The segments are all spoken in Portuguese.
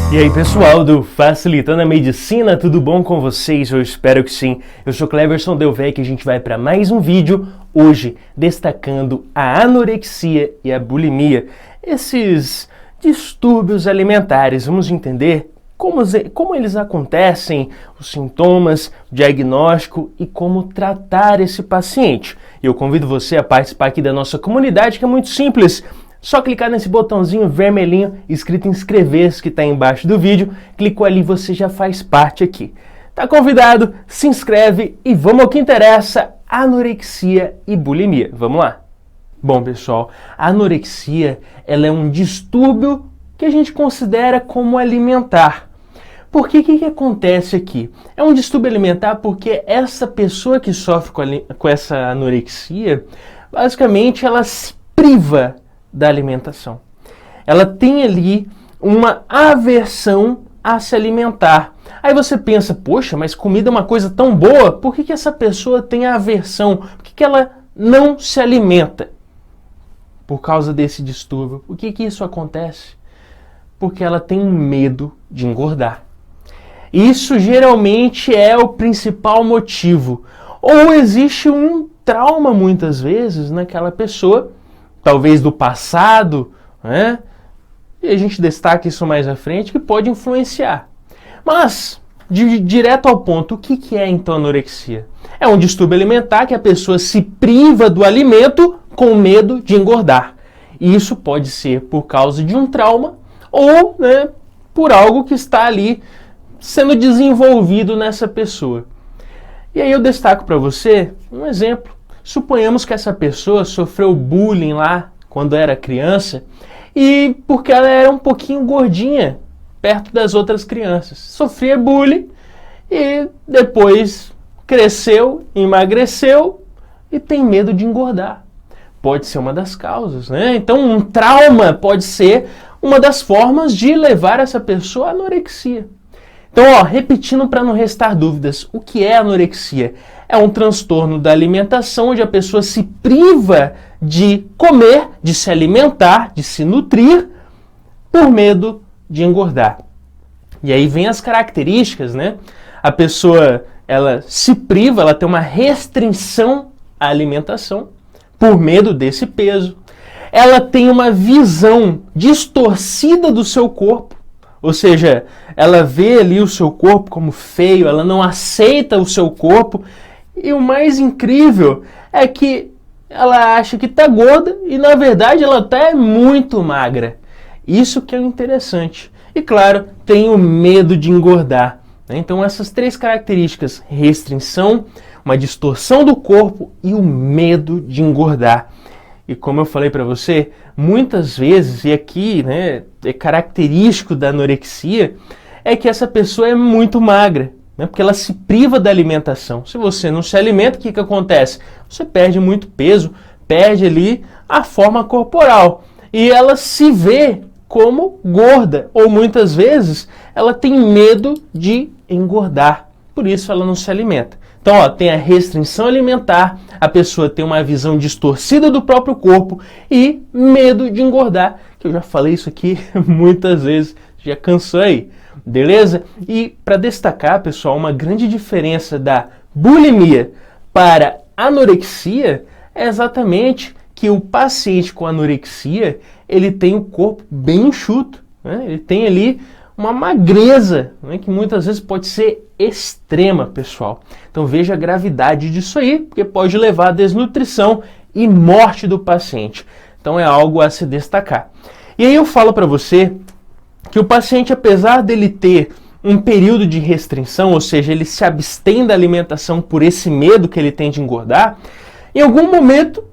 E aí pessoal do Facilitando a Medicina, tudo bom com vocês? Eu espero que sim. Eu sou Cleverson Delvecq e a gente vai para mais um vídeo hoje destacando a anorexia e a esses distúrbios alimentares. Vamos entender como eles acontecem, os sintomas, o diagnóstico e como tratar esse paciente. Eu convido você a participar aqui da nossa comunidade, que é muito simples. Só clicar nesse botãozinho vermelhinho escrito inscrever-se que está embaixo do vídeo, clicou ali, você já faz parte aqui. Tá convidado, se inscreve e vamos ao que interessa, anorexia e bulimia. Vamos lá? Bom pessoal, a anorexia ela é um distúrbio que a gente considera como alimentar. Porque o que acontece aqui? É um distúrbio alimentar porque essa pessoa que sofre com essa anorexia, basicamente ela se priva da alimentação. Ela tem ali uma aversão a se alimentar. Aí você pensa, poxa, mas comida é uma coisa tão boa, por que essa pessoa tem aversão? Por que ela não se alimenta? Por causa desse distúrbio. Por que isso acontece? Porque ela tem um medo de engordar. Isso geralmente é o principal motivo. Ou existe um trauma muitas vezes naquela pessoa, talvez do passado, né? E a gente destaca isso mais à frente, que pode influenciar. Mas, direto ao ponto, o que é então anorexia? É um distúrbio alimentar que a pessoa se priva do alimento com medo de engordar. E isso pode ser por causa de um trauma ou, né, por algo que está ali sendo desenvolvido nessa pessoa. E aí eu destaco para você um exemplo. Suponhamos que essa pessoa sofreu bullying lá quando era criança e porque ela era um pouquinho gordinha perto das outras crianças. Sofria bullying e depois cresceu, emagreceu e tem medo de engordar. Pode ser uma das causas, né? Então um trauma pode ser uma das formas de levar essa pessoa à anorexia. Então, repetindo para não restar dúvidas, o que é anorexia? É um transtorno da alimentação onde a pessoa se priva de comer, de se alimentar, de se nutrir, por medo de engordar. E aí vem as características, né? A pessoa, ela se priva, ela tem uma restrição à alimentação por medo desse peso. Ela tem uma visão distorcida do seu corpo. Ou seja, ela vê ali o seu corpo como feio, ela não aceita o seu corpo. E o mais incrível é que ela acha que está gorda e, na verdade, ela até é muito magra. Isso que é interessante. E, claro, tem o medo de engordar, né? Então, essas três características, restrição, uma distorção do corpo e o medo de engordar. E como eu falei para você, muitas vezes, e aqui, né, é característico da anorexia, é que essa pessoa é muito magra, né, porque ela se priva da alimentação. Se você não se alimenta, o que acontece? Você perde muito peso, perde ali a forma corporal. E ela se vê como gorda, ou muitas vezes ela tem medo de engordar. Por isso ela não se alimenta. Então, tem a restrição alimentar, a pessoa tem uma visão distorcida do próprio corpo e medo de engordar, que eu já falei isso aqui muitas vezes, já cansou aí, beleza? E para destacar, pessoal, uma grande diferença da bulimia para anorexia é exatamente que o paciente com anorexia, ele tem o corpo bem enxuto, né? Ele tem ali uma magreza, né, que muitas vezes pode ser extrema, pessoal. Então veja a gravidade disso aí, porque pode levar à desnutrição e morte do paciente. Então é algo a se destacar. E aí eu falo para você que o paciente, apesar dele ter um período de restrição, ou seja, ele se abstém da alimentação por esse medo que ele tem de engordar, em algum momento,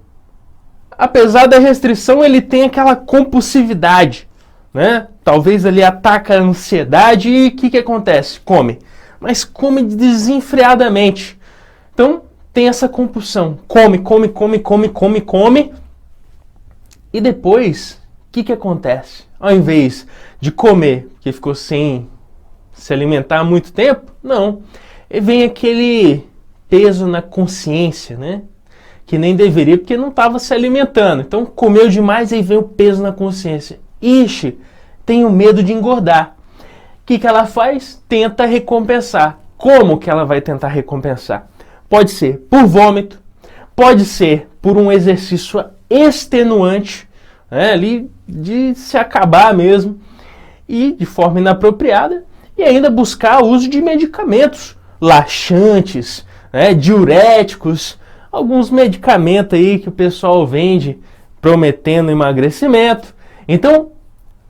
apesar da restrição, ele tem aquela compulsividade, né? Talvez ele ataca a ansiedade e o que acontece? Come. Mas come desenfreadamente. Então, tem essa compulsão. Come. E depois, o que acontece? Ao invés de comer, que ficou sem se alimentar há muito tempo, não. E vem aquele peso na consciência, né? Que nem deveria, porque não estava se alimentando. Então, comeu demais e aí vem o peso na consciência. Ixi, tenho medo de engordar. que ela faz? Tenta recompensar. Como que ela vai tentar recompensar? Pode ser por vômito, pode ser por um exercício extenuante, né, ali de se acabar mesmo, e de forma inapropriada, e ainda buscar o uso de medicamentos laxantes, né, diuréticos, alguns medicamentos aí que o pessoal vende prometendo emagrecimento. Então,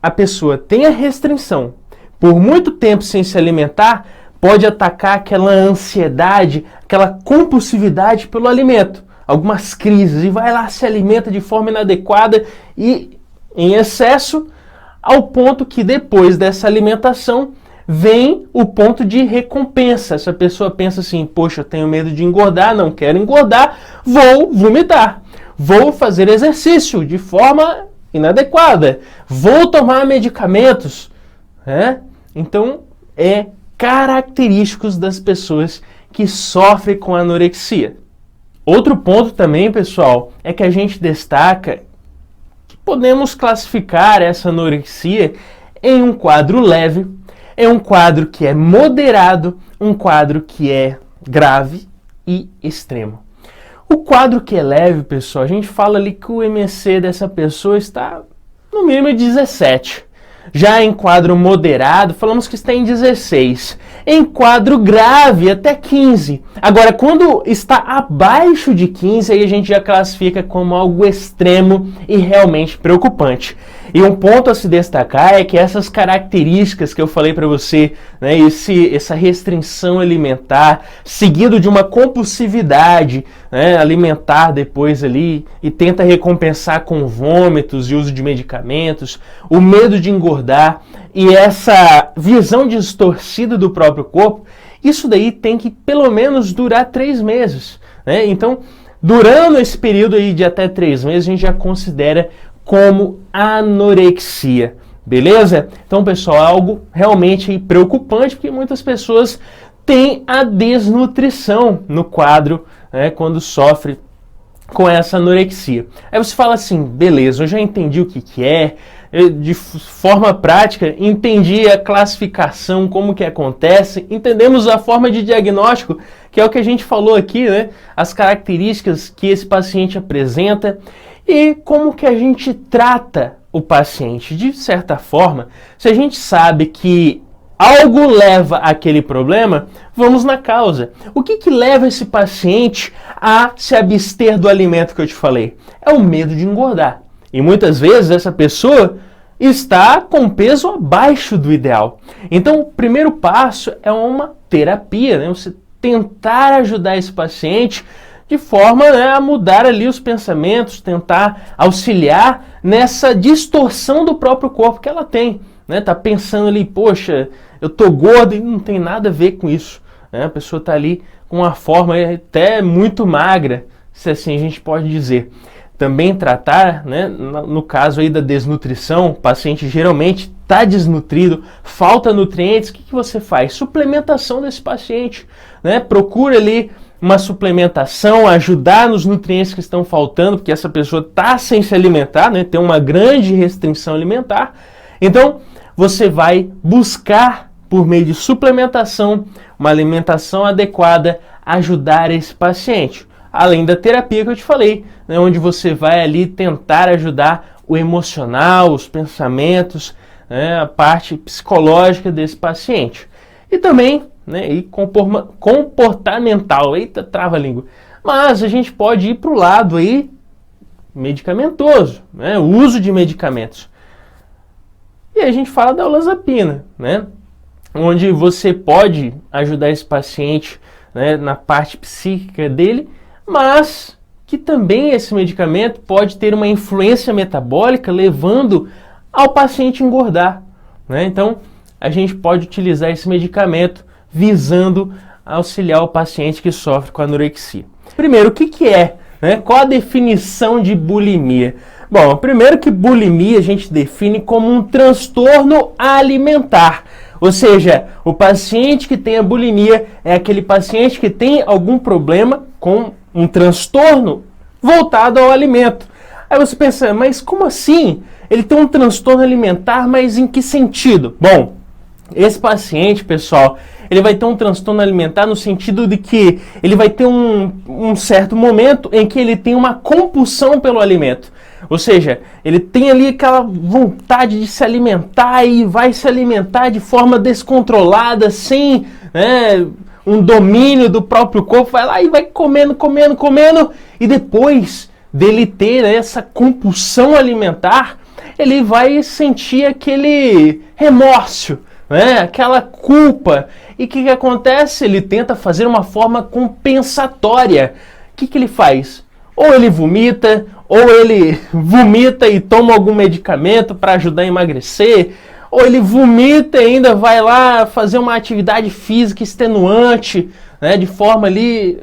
a pessoa tem a restrição, por muito tempo sem se alimentar, pode atacar aquela ansiedade, aquela compulsividade pelo alimento, algumas crises, e vai lá, se alimenta de forma inadequada e em excesso, ao ponto que depois dessa alimentação vem o ponto de recompensa. Essa pessoa pensa assim, poxa, eu tenho medo de engordar, não quero engordar, vou vomitar, vou fazer exercício de forma inadequada, vou tomar medicamentos, né? Então, é característicos das pessoas que sofrem com anorexia. Outro ponto também, pessoal, é que a gente destaca que podemos classificar essa anorexia em um quadro leve, em um quadro que é moderado, um quadro que é grave e extremo. O quadro que é leve, pessoal, a gente fala ali que o MSE dessa pessoa está no mínimo 17. Já em quadro moderado, falamos que está em 16. Em quadro grave, até 15. Agora, quando está abaixo de 15, aí a gente já classifica como algo extremo e realmente preocupante. E um ponto a se destacar é que essas características que eu falei para você, né, essa restrição alimentar, seguido de uma compulsividade, né, alimentar depois ali, e tenta recompensar com vômitos e uso de medicamentos, o medo de engordar e essa visão distorcida do próprio corpo, isso daí tem que pelo menos durar 3 meses. Né? Então, durando esse período aí de até 3 meses, a gente já considera como anorexia, beleza? Então, pessoal, é algo realmente preocupante, porque muitas pessoas têm a desnutrição no quadro, né, quando sofre com essa anorexia. Aí você fala assim, beleza, eu já entendi o que é, de forma prática, entendi a classificação, como que acontece, entendemos a forma de diagnóstico, que é o que a gente falou aqui, né? As características que esse paciente apresenta e como que a gente trata o paciente. De certa forma, se a gente sabe que algo leva àquele problema, vamos na causa. O que leva esse paciente a se abster do alimento que eu te falei? É o medo de engordar. E muitas vezes essa pessoa está com peso abaixo do ideal. Então, o primeiro passo é uma terapia, né? Você tentar ajudar esse paciente de forma, né, a mudar ali os pensamentos, tentar auxiliar nessa distorção do próprio corpo que ela tem. Né? Tá pensando ali, poxa, eu tô gordo e não tem nada a ver com isso. Né? A pessoa tá ali com uma forma até muito magra, se assim a gente pode dizer. Também tratar, né, no caso aí da desnutrição, o paciente geralmente está desnutrido, falta nutrientes, o que você faz? Suplementação desse paciente, né? Procura ali uma suplementação, ajudar nos nutrientes que estão faltando, porque essa pessoa está sem se alimentar, né? Tem uma grande restrição alimentar. Então, você vai buscar, por meio de suplementação, uma alimentação adequada, ajudar esse paciente. Além da terapia que eu te falei, né, onde você vai ali tentar ajudar o emocional, os pensamentos, né, a parte psicológica desse paciente. E também, né, e comportamental, eita, trava-língua. Mas a gente pode ir para o lado aí medicamentoso, né, o uso de medicamentos. E a gente fala da olanzapina, né, onde você pode ajudar esse paciente, né, na parte psíquica dele, mas que também esse medicamento pode ter uma influência metabólica levando ao paciente engordar. Né? Então, a gente pode utilizar esse medicamento visando auxiliar o paciente que sofre com anorexia. Primeiro, o que é? Né? Qual a definição de bulimia? Bom, primeiro que bulimia a gente define como um transtorno alimentar. Ou seja, o paciente que tem a bulimia é aquele paciente que tem algum problema com um transtorno voltado ao alimento. Aí você pensa, mas como assim? Ele tem um transtorno alimentar, mas em que sentido? Bom, Esse paciente, pessoal, ele vai ter um transtorno alimentar no sentido de que ele vai ter um certo momento em que ele tem uma compulsão pelo alimento. Ou seja, ele tem ali aquela vontade de se alimentar e vai se alimentar de forma descontrolada, sem, né, um domínio do próprio corpo, vai lá e vai comendo, comendo, comendo, e depois dele ter, né, essa compulsão alimentar, ele vai sentir aquele remorso, né, aquela culpa. E o que acontece? Ele tenta fazer uma forma compensatória. O que ele faz? Ou ele vomita, ou ele vomita e toma algum medicamento para ajudar a emagrecer, ou ele vomita e ainda vai lá fazer uma atividade física extenuante, né, de forma ali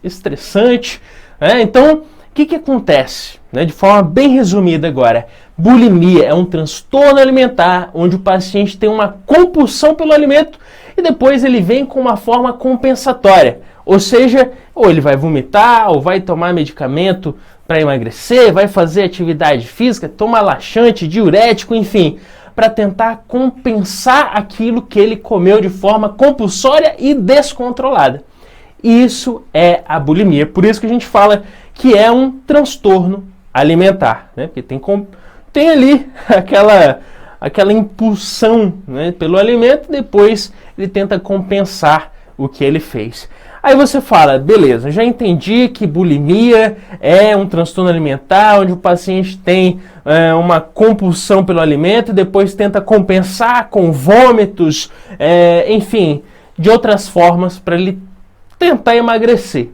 estressante. Né? Então, o que acontece? Né, de forma bem resumida agora, bulimia é um transtorno alimentar onde o paciente tem uma compulsão pelo alimento e depois ele vem com uma forma compensatória. Ou seja, ou ele vai vomitar, ou vai tomar medicamento para emagrecer, vai fazer atividade física, tomar laxante, diurético, enfim, para tentar compensar aquilo que ele comeu de forma compulsória e descontrolada. Isso é a bulimia. Por isso que a gente fala que é um transtorno alimentar, né? Porque tem ali aquela impulsão, né, pelo alimento, depois ele tenta compensar o que ele fez. Aí você fala, beleza, já entendi que bulimia é um transtorno alimentar onde o paciente tem uma compulsão pelo alimento e depois tenta compensar com vômitos, enfim, de outras formas para ele tentar emagrecer.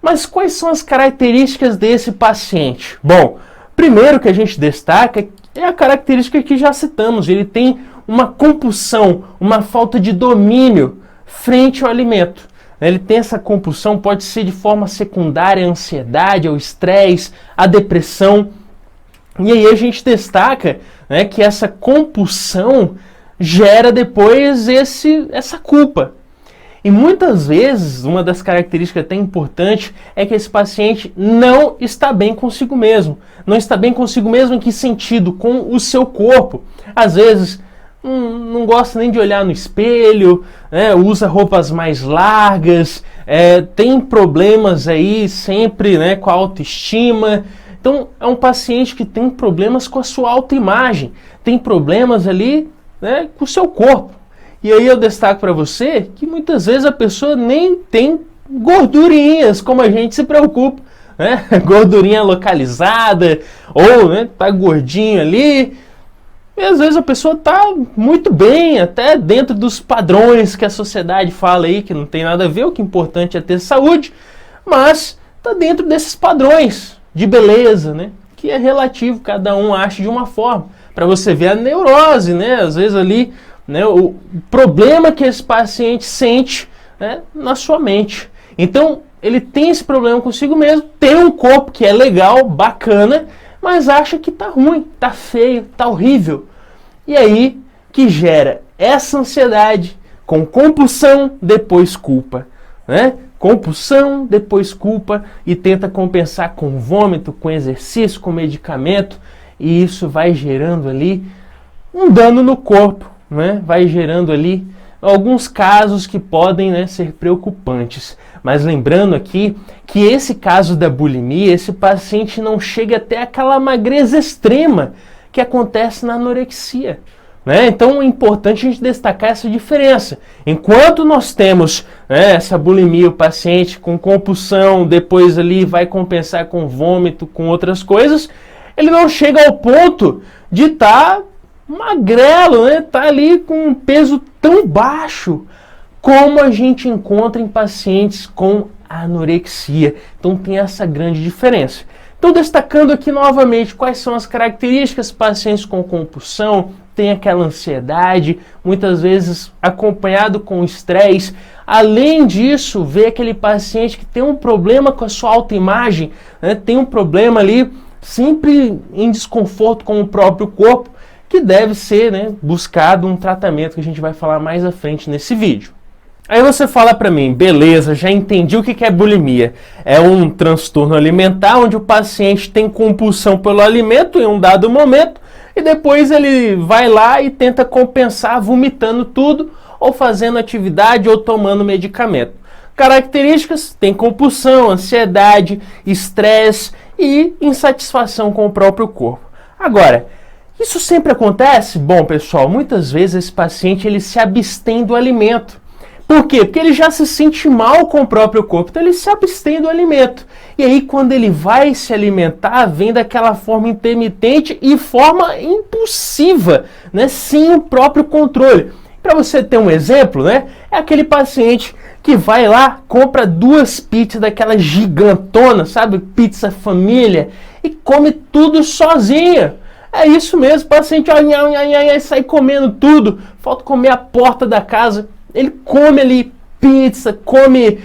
Mas quais são as características desse paciente? Bom, primeiro que a gente destaca é a característica que já citamos, ele tem uma compulsão, uma falta de domínio frente ao alimento. Ele tem essa compulsão, pode ser de forma secundária a ansiedade, ao estresse, a depressão. E aí a gente destaca, né, que essa compulsão gera depois essa culpa. E muitas vezes, uma das características até importantes é que esse paciente não está bem consigo mesmo. Não está bem consigo mesmo em que sentido? Com o seu corpo. Às vezes, não gosta nem de olhar no espelho, né, usa roupas mais largas, tem problemas aí sempre, né, com a autoestima. Então, é um paciente que tem problemas com a sua autoimagem, tem problemas ali, né, com o seu corpo. E aí eu destaco para você que muitas vezes a pessoa nem tem gordurinhas, como a gente se preocupa, né? Gordurinha localizada, ou, né, tá gordinho ali. E às vezes a pessoa está muito bem, até dentro dos padrões que a sociedade fala aí, que não tem nada a ver, o que é importante é ter saúde, mas está dentro desses padrões de beleza, né? Que é relativo, cada um acha de uma forma. Para você ver a neurose, né? Às vezes ali, né, o problema que esse paciente sente, né, na sua mente. Então, ele tem esse problema consigo mesmo, tem um corpo que é legal, bacana, mas acha que tá ruim, tá feio, tá horrível. E aí que gera essa ansiedade com compulsão, depois culpa, né? Compulsão, depois culpa e tenta compensar com vômito, com exercício, com medicamento, e isso vai gerando ali um dano no corpo, né? Vai gerando ali alguns casos que podem, né, ser preocupantes. Mas lembrando aqui que esse caso da bulimia, esse paciente não chega até aquela magreza extrema que acontece na anorexia. Né? Então é importante a gente destacar essa diferença. Enquanto nós temos, né, essa bulimia, o paciente com compulsão, depois ali vai compensar com vômito, com outras coisas, ele não chega ao ponto de estar magrelo, né? Tá ali com um peso tão baixo como a gente encontra em pacientes com anorexia. Então tem essa grande diferença. Então, destacando aqui novamente quais são as características, pacientes com compulsão, tem aquela ansiedade, muitas vezes acompanhado com estresse. Além disso, vê aquele paciente que tem um problema com a sua autoimagem, né? Tem um problema ali, sempre em desconforto com o próprio corpo, que deve ser, né, buscado um tratamento que a gente vai falar mais à frente nesse vídeo. Aí você fala para mim, beleza, já entendi o que é bulimia. É um transtorno alimentar onde o paciente tem compulsão pelo alimento em um dado momento e depois ele vai lá e tenta compensar vomitando tudo, ou fazendo atividade, ou tomando medicamento. Características: tem compulsão, ansiedade, estresse e insatisfação com o próprio corpo. Agora, isso sempre acontece? Bom, pessoal, muitas vezes esse paciente ele se abstém do alimento. Por quê? Porque ele já se sente mal com o próprio corpo, então ele se abstém do alimento. E aí, quando ele vai se alimentar, vem daquela forma intermitente e forma impulsiva, né? Sem o próprio controle. Para você ter um exemplo, né? É aquele paciente que vai lá, compra 2 pizzas daquela gigantona, sabe? Pizza família, e come tudo sozinha. É isso mesmo, o paciente sai comendo tudo, falta comer a porta da casa. Ele come ali pizza, come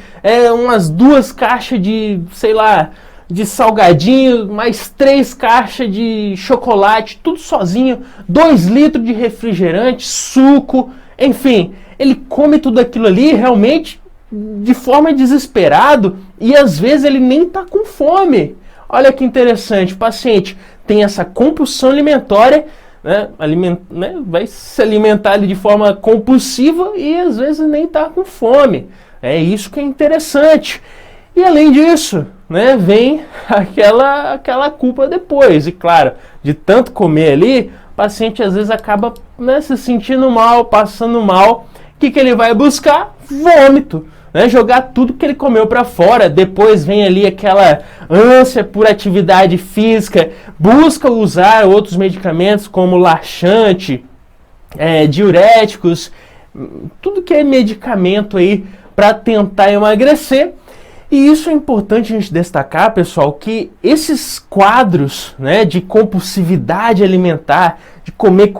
umas 2 caixas de, sei lá, de salgadinho, mais 3 caixas de chocolate, tudo sozinho, 2 litros de refrigerante, suco, enfim. Ele come tudo aquilo ali realmente de forma desesperado e às vezes ele nem está com fome. Olha que interessante, o paciente tem essa compulsão alimentar, vai se alimentar ali de forma compulsiva e às vezes nem está com fome. É isso que é interessante. E além disso, né, vem aquela culpa depois. E claro, de tanto comer ali, o paciente às vezes acaba, né, se sentindo mal, passando mal. O que ele vai buscar? Vômito. Né, jogar tudo que ele comeu para fora. Depois vem ali aquela ânsia por atividade física, busca usar outros medicamentos como laxante, diuréticos, tudo que é medicamento aí para tentar emagrecer. E isso é importante a gente destacar, pessoal, que esses quadros, né, de compulsividade alimentar, de comer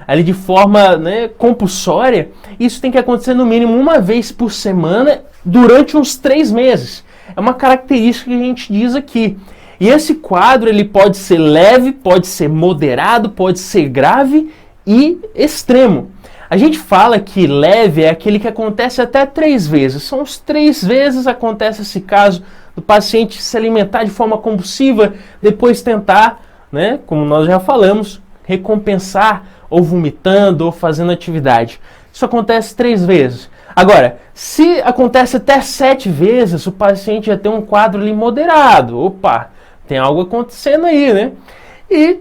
ali de forma, né, compulsória, isso tem que acontecer no mínimo 1 vez por semana durante uns 3 meses. É uma característica que a gente diz aqui. E esse quadro ele pode ser leve, pode ser moderado, pode ser grave e extremo. A gente fala que leve é aquele que acontece até 3 vezes. São os 3 vezes acontece esse caso do paciente se alimentar de forma compulsiva, depois tentar, né, como nós já falamos, recompensar ou vomitando ou fazendo atividade. Isso acontece 3 vezes. Agora, se acontece até 7 vezes, o paciente já tem um quadro ali moderado. Opa, tem algo acontecendo aí, né? E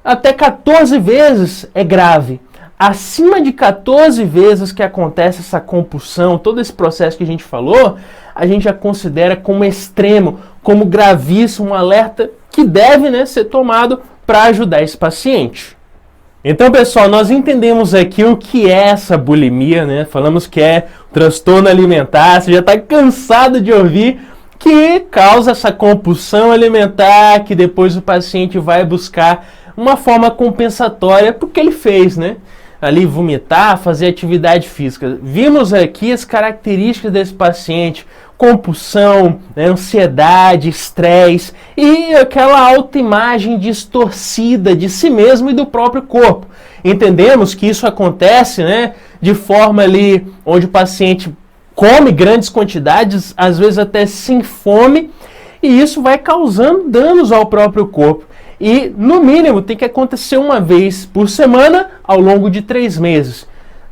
até 14 vezes é grave. Acima de 14 vezes que acontece essa compulsão, todo esse processo que a gente falou, a gente já considera como extremo, como gravíssimo, um alerta que deve, né, ser tomado para ajudar esse paciente. Então, pessoal, nós entendemos aqui o que é essa bulimia, né? Falamos que é transtorno alimentar, você já está cansado de ouvir, que causa essa compulsão alimentar, que depois o paciente vai buscar uma forma compensatória porque ele fez, né? Ali vomitar, fazer atividade física. Vimos aqui as características desse paciente: compulsão, né, ansiedade, estresse e aquela autoimagem distorcida de si mesmo e do próprio corpo. Entendemos que isso acontece, né, de forma ali onde o paciente come grandes quantidades, às vezes até sem fome, e isso vai causando danos ao próprio corpo. E, no mínimo, tem que acontecer 1 vez por semana ao longo de 3 meses.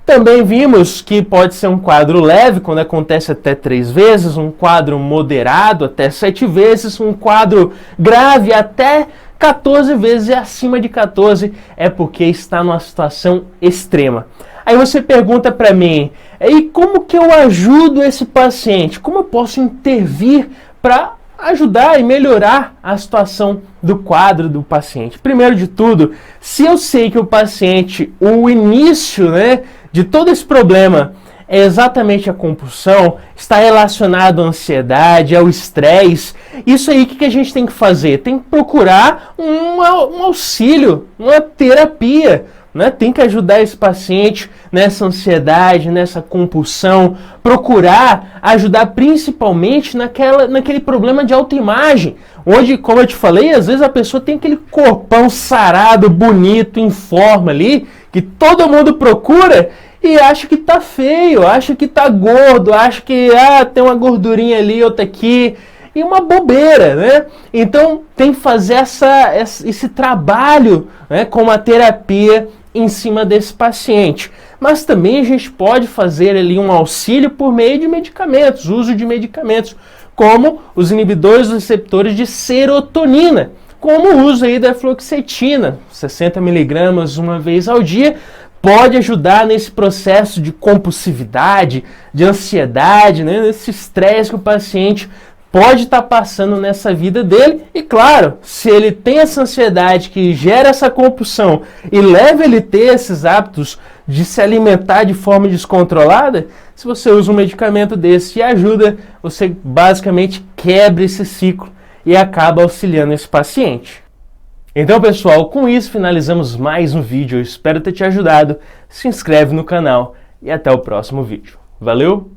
Também vimos que pode ser um quadro leve, quando acontece até 3 vezes, um quadro moderado até 7 vezes, um quadro grave até 14 vezes, e acima de 14 é porque está numa situação extrema. Aí você pergunta para mim, e como que eu ajudo esse paciente? Como eu posso intervir para ajudar e melhorar a situação do quadro do paciente? Primeiro de tudo, se eu sei que o paciente, o início, né, de todo esse problema é exatamente a compulsão, está relacionado à ansiedade, ao estresse, isso aí, o que a gente tem que fazer? Tem que procurar um auxílio, uma terapia, né? Tem que ajudar esse paciente nessa ansiedade, nessa compulsão, procurar ajudar principalmente naquele problema de autoimagem, onde, como eu te falei, às vezes a pessoa tem aquele corpão sarado, bonito, em forma ali, que todo mundo procura e acha que tá feio, acha que tá gordo, acha que tem uma gordurinha ali, outra aqui, e uma bobeira, né? Então tem que fazer esse trabalho, né, com a terapia em cima desse paciente. Mas também a gente pode fazer ali um auxílio por meio de medicamentos, uso de medicamentos, como os inibidores dos receptores de serotonina, como o uso aí da fluoxetina, 60 mg uma vez ao dia, pode ajudar nesse processo de compulsividade, de ansiedade, né, nesse estresse que o paciente pode estar passando nessa vida dele. E claro, se ele tem essa ansiedade que gera essa compulsão e leva ele a ter esses hábitos de se alimentar de forma descontrolada, se você usa um medicamento desse e ajuda, você basicamente quebra esse ciclo e acaba auxiliando esse paciente. Então, pessoal, com isso finalizamos mais um vídeo. Eu espero ter te ajudado. Se inscreve no canal e até o próximo vídeo. Valeu!